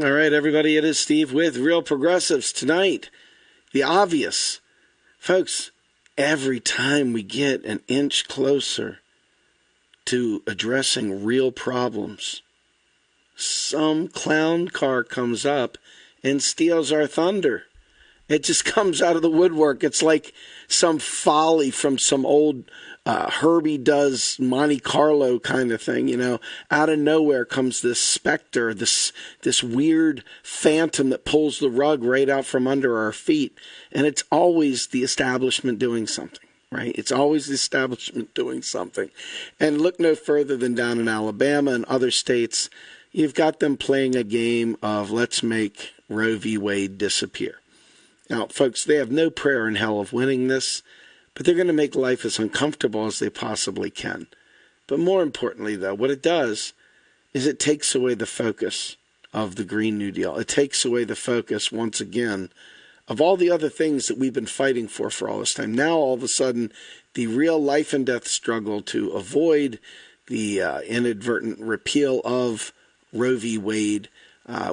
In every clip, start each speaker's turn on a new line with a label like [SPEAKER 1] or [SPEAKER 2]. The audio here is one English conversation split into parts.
[SPEAKER 1] All right, everybody, it is Steve with Real Progressives. Tonight, the obvious. Folks, every time we get an inch closer to addressing real problems, some clown car comes up and steals our thunder. It just comes out of the woodwork. It's like some folly from some old Herbie Does Monte Carlo kind of thing, you know. Out of nowhere comes this specter, this weird phantom that pulls the rug right out from under our feet. And it's always the establishment doing something, right? It's always the establishment doing something. And look no further than down in Alabama and other states. You've got them playing a game of let's make Roe v. Wade disappear. Now, folks, they have no prayer in hell of winning this, but they're going to make life as uncomfortable as they possibly can. But more importantly, though, what it does is it takes away the focus of the Green New Deal. It takes away the focus, once again, of all the other things that we've been fighting for all this time. Now, all of a sudden, the real life and death struggle to avoid the inadvertent repeal of Roe v. Wade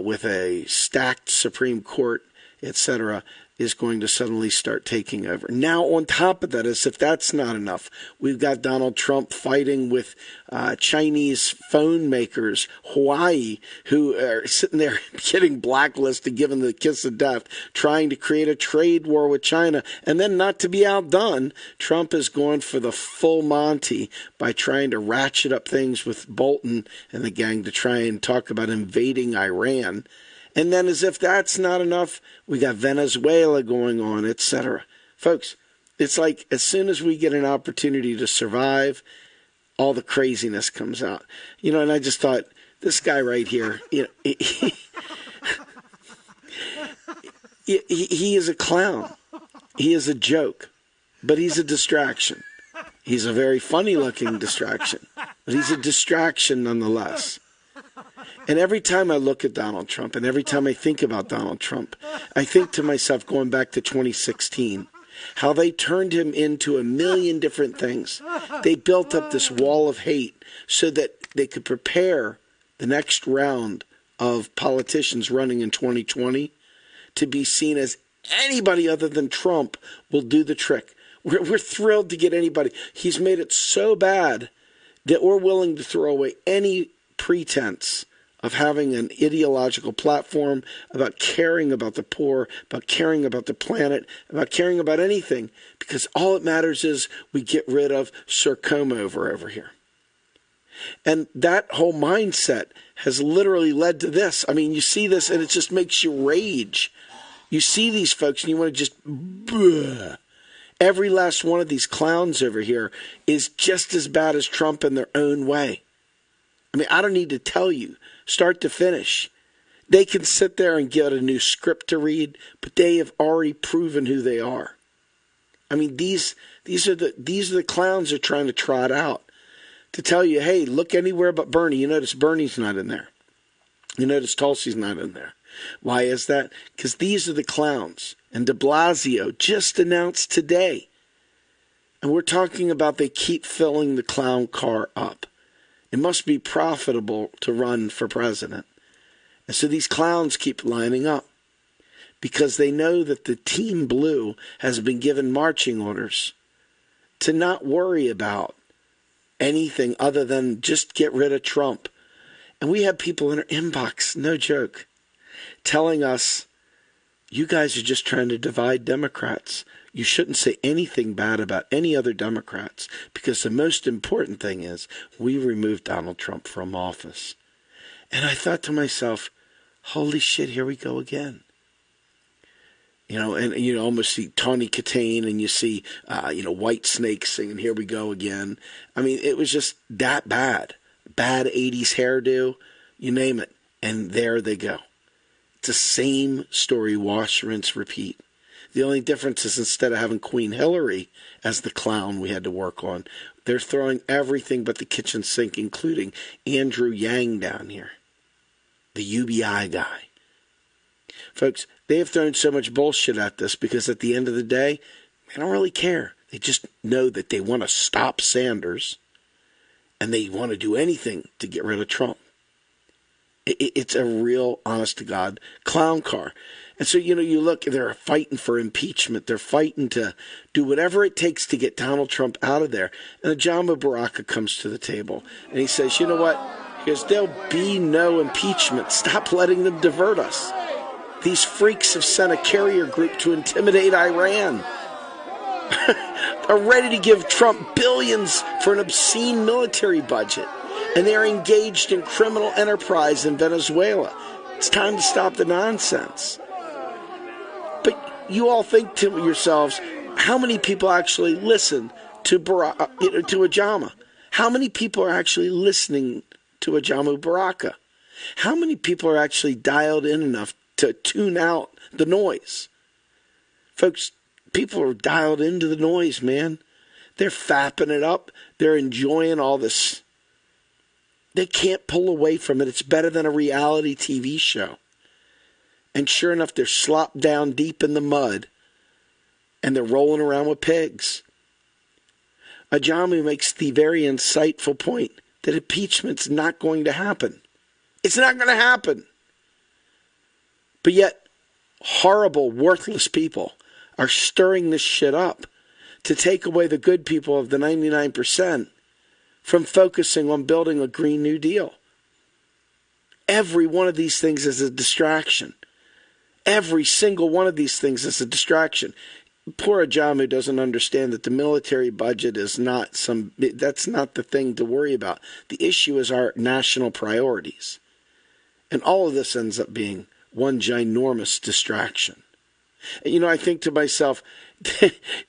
[SPEAKER 1] with a stacked Supreme Court, etc., is going to suddenly start taking over. Now, on top of that, as if that's not enough, we've got Donald Trump fighting with Chinese phone makers, Huawei, who are sitting there getting blacklisted, given the kiss of death, trying to create a trade war with China. And then, not to be outdone, Trump is going for the full Monty by trying to ratchet up things with Bolton and the gang to try and talk about invading Iran. And then, as if that's not enough, we got Venezuela going on, etc. Folks, it's like as soon as we get an opportunity to survive, all the craziness comes out. You know, and I just thought, this guy right here, you know, he is a clown. He is a joke, but he's a distraction. He's a very funny-looking distraction, but he's a distraction nonetheless. And every time I look at Donald Trump and every time I think about Donald Trump, I think to myself, going back to 2016, how they turned him into a million different things. They built up this wall of hate so that they could prepare the next round of politicians running in 2020 to be seen as anybody other than Trump will do the trick. We're thrilled to get anybody. He's made it so bad that we're willing to throw away any pretense of having an ideological platform, about caring about the poor, about caring about the planet, about caring about anything, because all that matters is we get rid of Sir Comb-Over here. And that whole mindset has literally led to this. I mean, you see this and it just makes you rage. You see these folks and you want to just... Bleh. Every last one of these clowns over here is just as bad as Trump in their own way. I mean, I don't need to tell you, start to finish. They can sit there and get a new script to read, but they have already proven who they are. I mean, these are the clowns they're trying to trot out to tell you, hey, look anywhere but Bernie. You notice Bernie's not in there. You notice Tulsi's not in there. Why is that? Because these are the clowns. And de Blasio just announced today. And we're talking about they keep filling the clown car up. It must be profitable to run for president. And so these clowns keep lining up because they know that the Team Blue has been given marching orders to not worry about anything other than just get rid of Trump. And we have people in our inbox, no joke, telling us, you guys are just trying to divide Democrats. You shouldn't say anything bad about any other Democrats because the most important thing is we removed Donald Trump from office. And I thought to myself, holy shit, here we go again. You know, and you almost see Tawny Katane and you see, White Snake singing, here we go again. I mean, it was just that bad. Bad 80s hairdo, you name it. And there they go. It's the same story, wash, rinse, repeat. The only difference is instead of having Queen Hillary as the clown we had to work on, they're throwing everything but the kitchen sink, including Andrew Yang down here, the UBI guy. Folks, they have thrown so much bullshit at this because at the end of the day, they don't really care. They just know that they want to stop Sanders and they want to do anything to get rid of Trump. It's a real, honest-to-God clown car. And so, you look, they're fighting for impeachment. They're fighting to do whatever it takes to get Donald Trump out of there. And Ajama Baraka comes to the table, and he says, you know what? He goes, there'll be no impeachment. Stop letting them divert us. These freaks have sent a carrier group to intimidate Iran. Are ready to give Trump billions for an obscene military budget. And they're engaged in criminal enterprise in Venezuela. It's time to stop the nonsense. But you all think to yourselves, how many people actually listen to Ajama? How many people are actually listening to Ajama Baraka? How many people are actually dialed in enough to tune out the noise? Folks, people are dialed into the noise, man. They're fapping it up. They're enjoying all this. They can't pull away from it. It's better than a reality TV show. And sure enough, they're slopped down deep in the mud. And they're rolling around with pigs. Ajami makes the very insightful point that impeachment's not going to happen. It's not going to happen. But yet, horrible, worthless people are stirring this shit up to take away the good people of the 99% from focusing on building a Green New Deal. Every one of these things is a distraction. Every single one of these things is a distraction. Poor Ajamu doesn't understand that the military budget is that's not the thing to worry about. The issue is our national priorities. And all of this ends up being one ginormous distraction. And, I think to myself,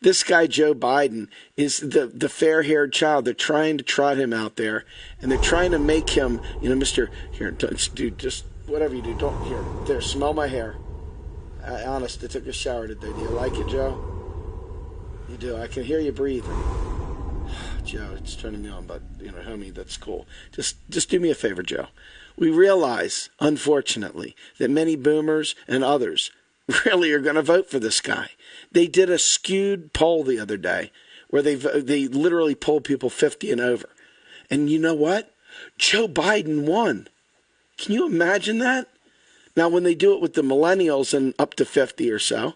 [SPEAKER 1] this guy Joe Biden is the fair-haired child. They're trying to trot him out there, and they're trying to make him, Mr. Here, dude, just whatever you do, don't, here, there, smell my hair. Honest, I took a shower today. Do you like it, Joe? You do. I can hear you breathing. Joe, it's turning me on, but, homie, that's cool. Just do me a favor, Joe. We realize, unfortunately, that many boomers and others really are going to vote for this guy. They did a skewed poll the other day where they literally polled people 50 and over. And you know what? Joe Biden won. Can you imagine that? Now, when they do it with the millennials and up to 50 or so,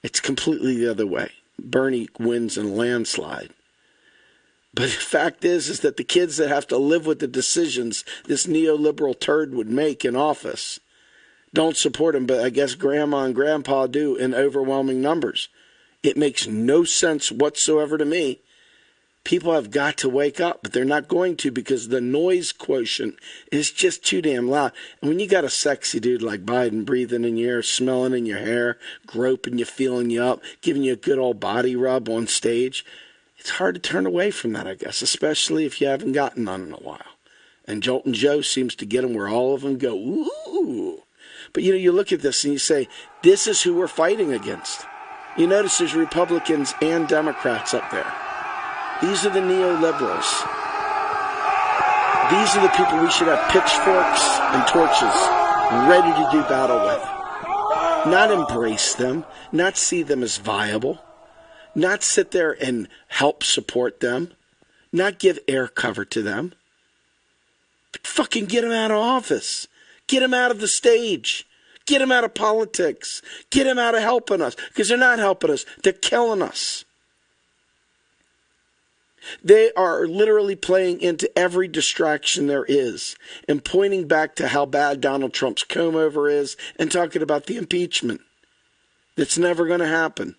[SPEAKER 1] it's completely the other way. Bernie wins in a landslide. But the fact is that the kids that have to live with the decisions this neoliberal turd would make in office don't support him, but I guess grandma and grandpa do in overwhelming numbers. It makes no sense whatsoever to me. People have got to wake up, but they're not going to because the noise quotient is just too damn loud. And when you got a sexy dude like Biden breathing in your ear, smelling in your hair, groping you, feeling you up, giving you a good old body rub on stage, it's hard to turn away from that, I guess, especially if you haven't gotten none in a while. And Joltin' Joe seems to get them where all of them go, ooh. But, you look at this and you say, this is who we're fighting against. You notice there's Republicans and Democrats up there. These are the neoliberals. These are the people we should have pitchforks and torches ready to do battle with. Not embrace them, not see them as viable, not sit there and help support them, not give air cover to them. But fucking get them out of office. Get them out of the stage. Get them out of politics. Get them out of helping us. Because they're not helping us. They're killing us. They are literally playing into every distraction there is and pointing back to how bad Donald Trump's comb-over is and talking about the impeachment. That's never going to happen.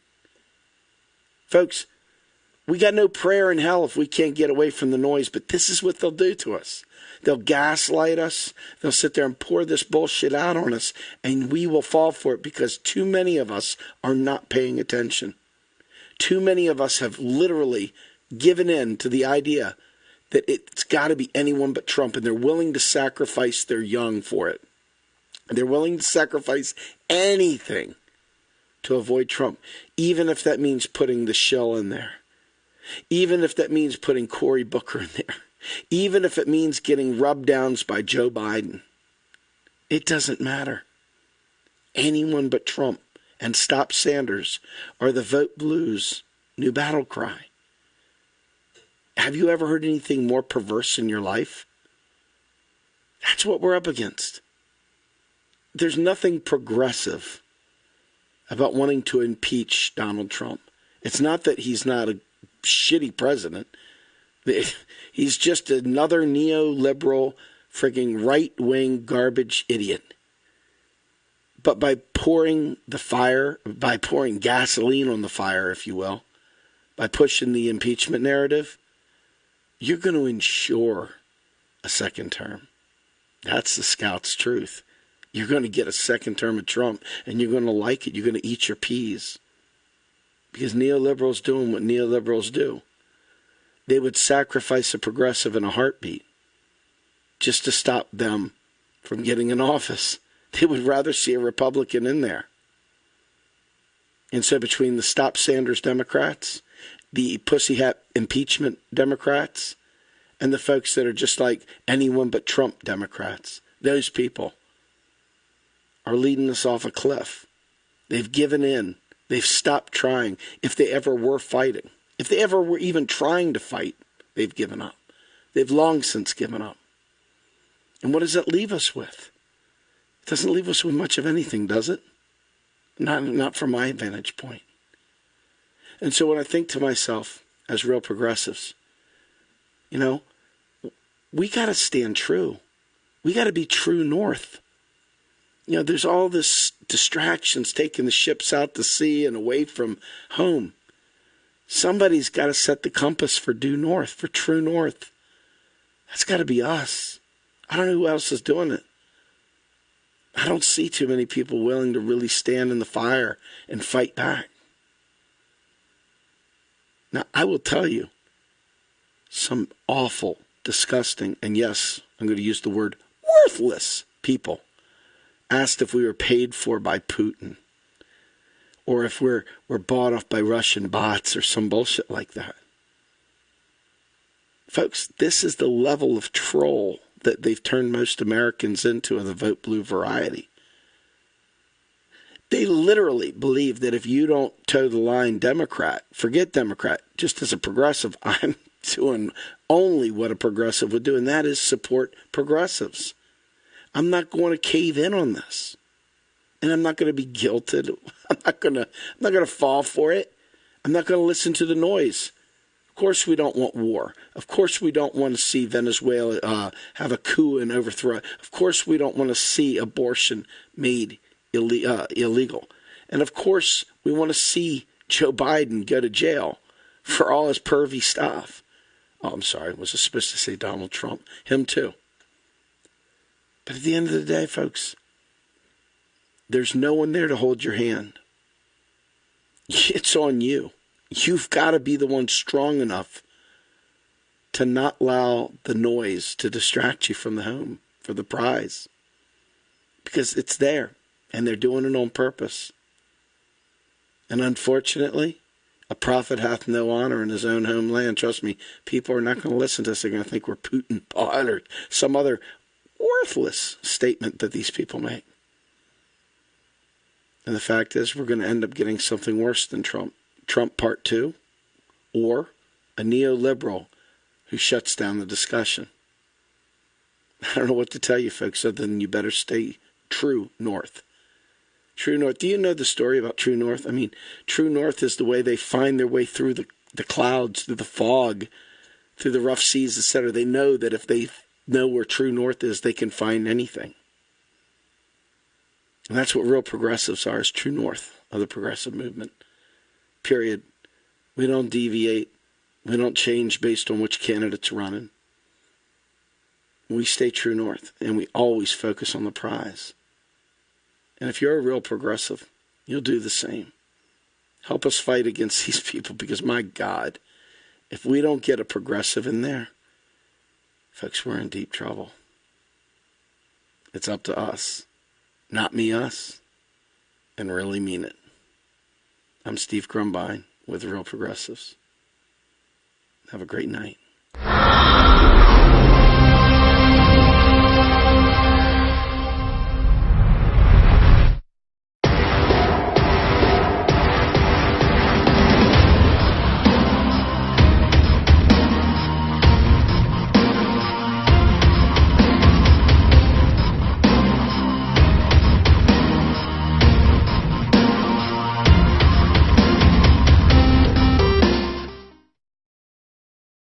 [SPEAKER 1] Folks, we got no prayer in hell if we can't get away from the noise, but this is what they'll do to us. They'll gaslight us. They'll sit there and pour this bullshit out on us, and we will fall for it because too many of us are not paying attention. Too many of us have literally given in to the idea that it's got to be anyone but Trump, and they're willing to sacrifice their young for it. They're willing to sacrifice anything to avoid Trump, even if that means putting the shill in there, even if that means putting Cory Booker in there, even if it means getting rub downs by Joe Biden. It doesn't matter. Anyone but Trump and Stop Sanders are the Vote Blues' new battle cry. Have you ever heard anything more perverse in your life? That's what we're up against. there's nothing progressive about wanting to impeach Donald Trump. It's not that he's not a shitty president. He's just another neoliberal, frigging right-wing garbage idiot. But by pouring gasoline on the fire, if you will, by pushing the impeachment narrative, you're going to ensure a second term. That's the scout's truth. You're going to get a second term of Trump, and you're going to like it. You're going to eat your peas. Because neoliberals doing what neoliberals do. They would sacrifice a progressive in a heartbeat just to stop them from getting in office. They would rather see a Republican in there. And so between the Stop Sanders Democrats, the pussyhat impeachment Democrats, and the folks that are just like anyone but Trump Democrats, those people are leading us off a cliff. They've given in. They've stopped trying. If they ever were fighting, if they ever were even trying to fight, they've given up. They've long since given up. And what does that leave us with? It doesn't leave us with much of anything, does it? Not from my vantage point. And so when I think to myself, as real progressives, we got to stand true. We got to be true north. There's all this distractions taking the ships out to sea and away from home. Somebody's got to set the compass for due north, for true north. That's got to be us. I don't know who else is doing it. I don't see too many people willing to really stand in the fire and fight back. Now, I will tell you, some awful, disgusting, and yes, I'm going to use the word worthless people asked if we were paid for by Putin or if we're bought off by Russian bots or some bullshit like that. Folks, this is the level of troll that they've turned most Americans into of the vote blue variety. They literally believe that if you don't toe the line Democrat, forget Democrat, just as a progressive, I'm doing only what a progressive would do, and that is support progressives. I'm not going to cave in on this. And I'm not going to be guilted. I'm not going to fall for it. I'm not going to listen to the noise. Of course we don't want war. Of course we don't want to see Venezuela have a coup and overthrow. Of course we don't want to see abortion made illegal. And of course we want to see Joe Biden go to jail for all his pervy stuff. Oh, I'm sorry. Was I supposed to say Donald Trump? Him too. But at the end of the day, folks, there's no one there to hold your hand. It's on you. You've got to be the one strong enough to not allow the noise to distract you from the home for the prize. Because it's there, and they're doing it on purpose. And unfortunately, a prophet hath no honor in his own homeland. Trust me, people are not going to listen to us. They're going to think we're Putin bought or some other worthless statement that these people make. And the fact is, we're going to end up getting something worse than Trump. Trump Part 2, or a neoliberal who shuts down the discussion. I don't know what to tell you, folks, other than you better stay true north. True north. Do you know the story about true north? I mean, true north is the way they find their way through the clouds, through the fog, through the rough seas, etc. They know that if they know where true north is, they can find anything. And that's what real progressives are, is true north of the progressive movement. Period. We don't deviate. We don't change based on which candidate's running. We stay true north, and we always focus on the prize. And if you're a real progressive, you'll do the same. Help us fight against these people, because my God, if we don't get a progressive in there, folks, we're in deep trouble. It's up to us. Not me, us. And really mean it. I'm Steve Grumbine with Real Progressives. Have a great night.